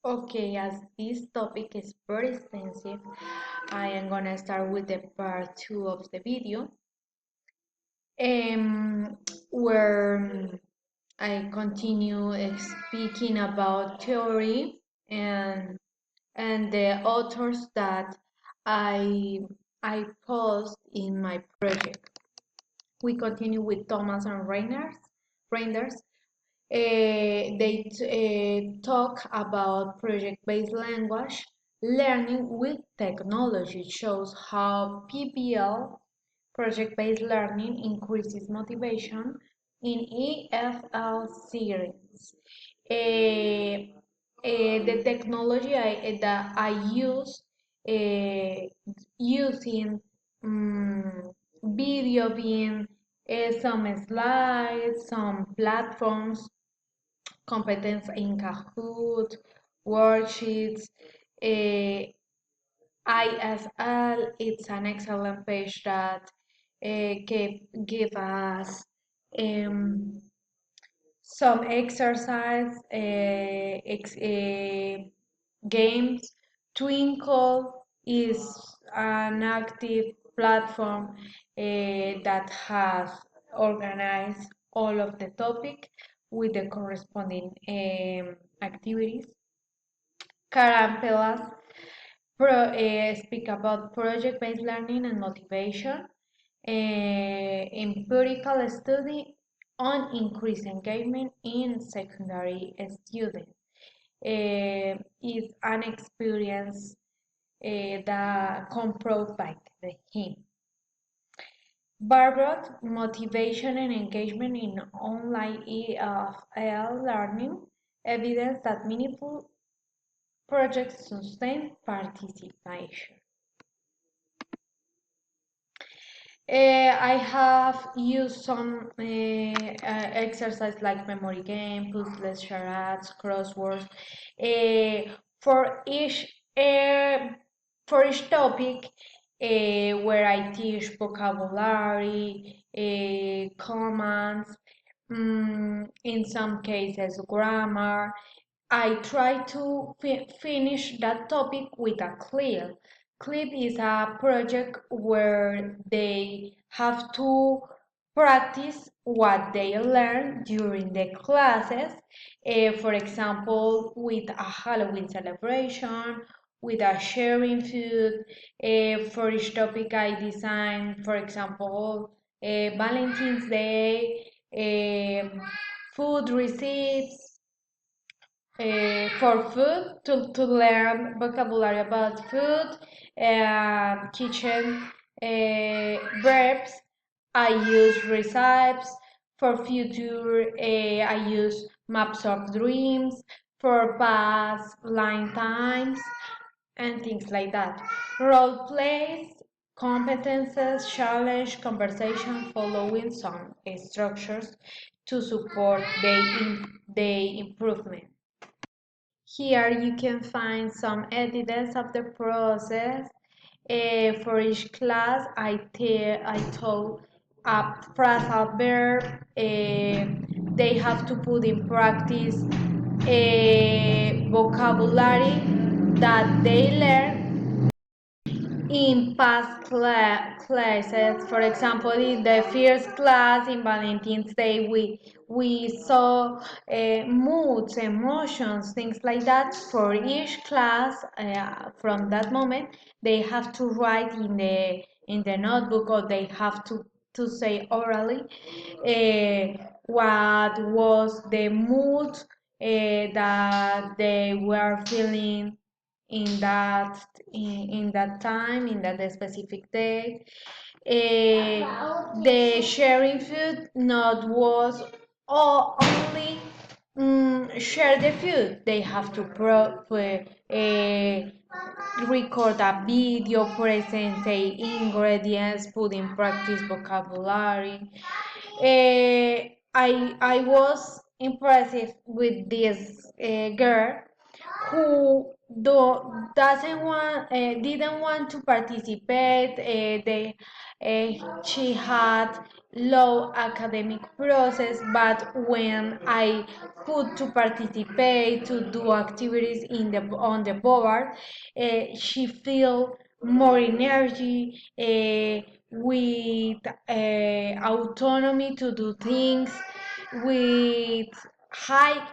Okay, as this topic is very extensive, I am gonna start with the part two of the video, um, where I continue speaking about theory and the authors that I I post in my project. We continue with Thomas and Reinders. They talk about project-based language learning with technology. Shows how PBL, project-based learning, increases motivation in EFL series. Uh, the technology that I use using video being some slides, some platforms, competence in Kahoot, worksheets, ISL. It's an excellent page that give us um, some exercise games. Twinkle is an active platform that has organized all of the topic with the corresponding activities. Carampelas speak about project-based learning and motivation, empirical study on increased engagement in secondary students. Is an experience that comproved by him. Barbara, motivation and engagement in online EFL learning, evidence that meaningful projects sustain participation. I have used some exercise like memory game, puzzles, charades, crosswords. For each uh, for each topic, where I teach vocabulary, commands, in some cases grammar, I try to finish that topic with a clip. Clip is a project where they have to practice what they learn during the classes. For example, with a Halloween celebration, with a sharing food. For each topic, I design, for example, Valentine's Day, food receipts, for food to learn vocabulary about food, kitchen verbs. I use recipes. For future, I use maps of dreams. For past, line times and things like that. Role plays, competences, challenge, conversation, following some structures to support the improvement. Here you can find some evidence of the process. For each class, I told a phrasal verb. They have to put in practice a vocabulary that they learn in past classes. For example, in the first class in Valentine's Day, we saw moods, emotions, things like that. For each class, from that moment, they have to write in the notebook, or they have to say orally what was the mood that they were feeling in that time, in that specific day. The sharing food not was only share the food. They have to record a video, present the ingredients, put in practice vocabulary. I was impressed with this girl who doesn't want didn't want to participate. She had low academic process, but when I put to participate to do activities in the on the board, she feel more energy with autonomy to do things with high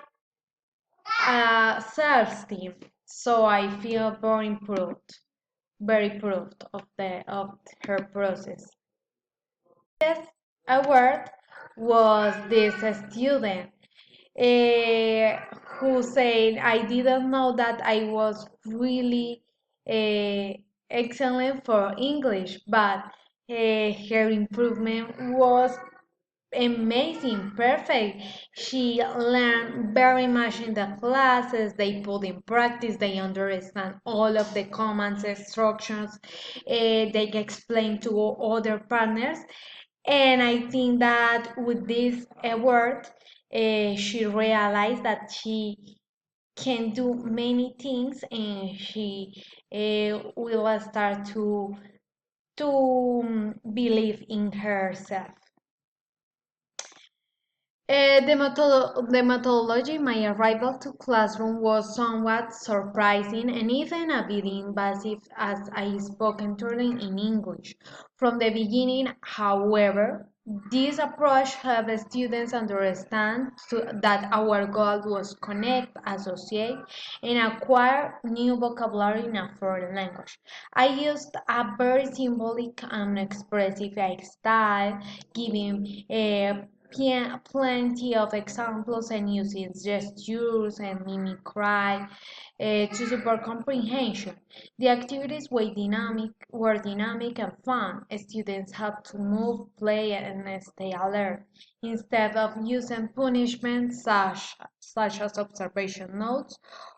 self-esteem. So I feel very proud of the of her process. This award was this student who said, I didn't know that I was really excellent for English, but her improvement was amazing, perfect. She learned very much in the classes. They put in practice. They understand all of the commands, instructions. They explain to other partners. And I think that with this award, she realized that she can do many things, and she will start to believe in herself. The methodology, my arrival to classroom was somewhat surprising and even a bit invasive as I spoke entirely in English. From the beginning, however, this approach helped students understand that our goal was connect, associate, and acquire new vocabulary in a foreign language. I used a very symbolic and expressive style, giving plenty of examples and using gestures and mimicry to support comprehension. The activities were dynamic and fun. Students had to move, play, and stay alert instead of using punishment such as observation notes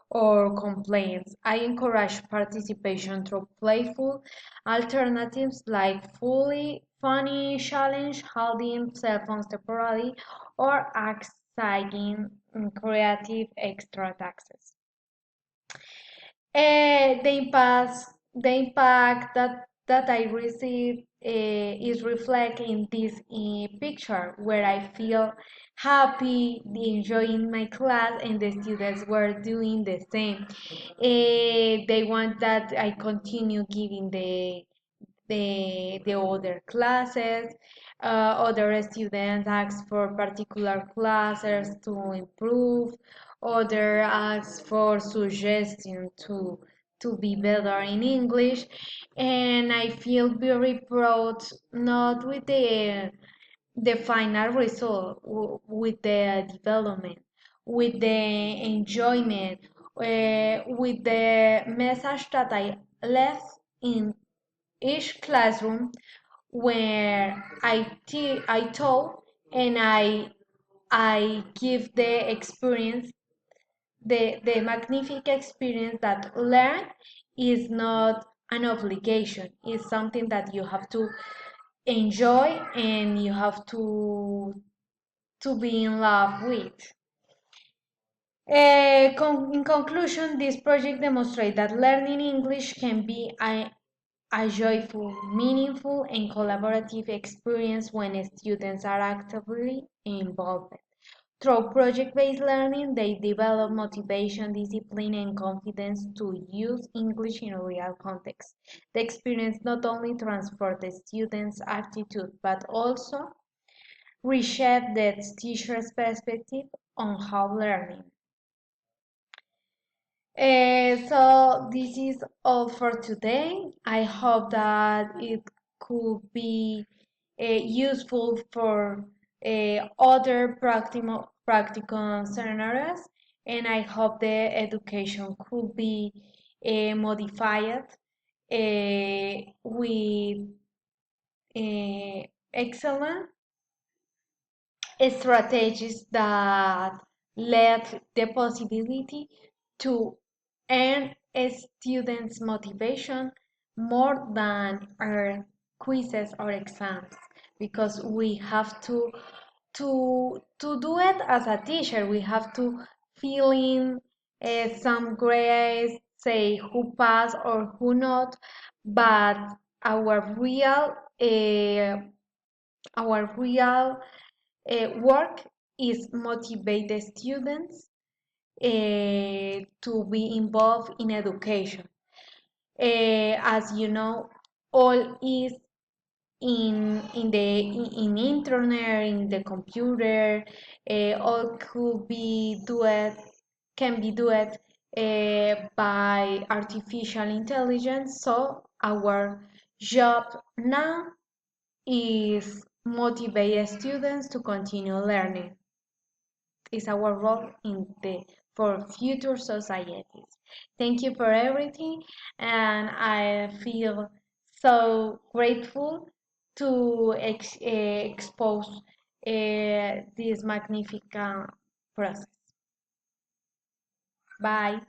or complaints. I encourage participation through playful alternatives like fully funny challenge, holding cell phones temporarily, or exciting creative extra taxes. The impact that I received is reflected in this picture where I feel happy, enjoying my class, and the students were doing the same. They want that I continue giving the other classes. Other students ask for particular classes to improve. Other ask for suggestions to be better in English. And I feel very proud, not with the final result, with the development, with the enjoyment, with the message that I left in each classroom where I taught, and I give the experience, the magnificent experience that learn is not an obligation. It's something that you have to enjoy and you have to be in love with. In conclusion, this project demonstrates that learning English can be a joyful, meaningful, and collaborative experience when students are actively involved. Through project-based learning, they develop motivation, discipline, and confidence to use English in a real context. The experience not only transforms the students' attitude, but also reshape the teacher's perspective on how learning. So this is all for today. I hope that it could be useful for other practical scenarios, and I hope the education could be modified with excellent strategies that led the possibility to earn a student's motivation more than our quizzes or exams, because we have to do it as a teacher. We have to fill in some grades, say who pass or who not, but our real uh, our real work is motivate the students to be involved in education. As you know, all is in internet, in the computer, all could be do it can be do it by artificial intelligence. So our job now is motivate students to continue learning. Is our role in the for future societies. Thank you for everything, and I feel so grateful to expose this magnificent process. Bye.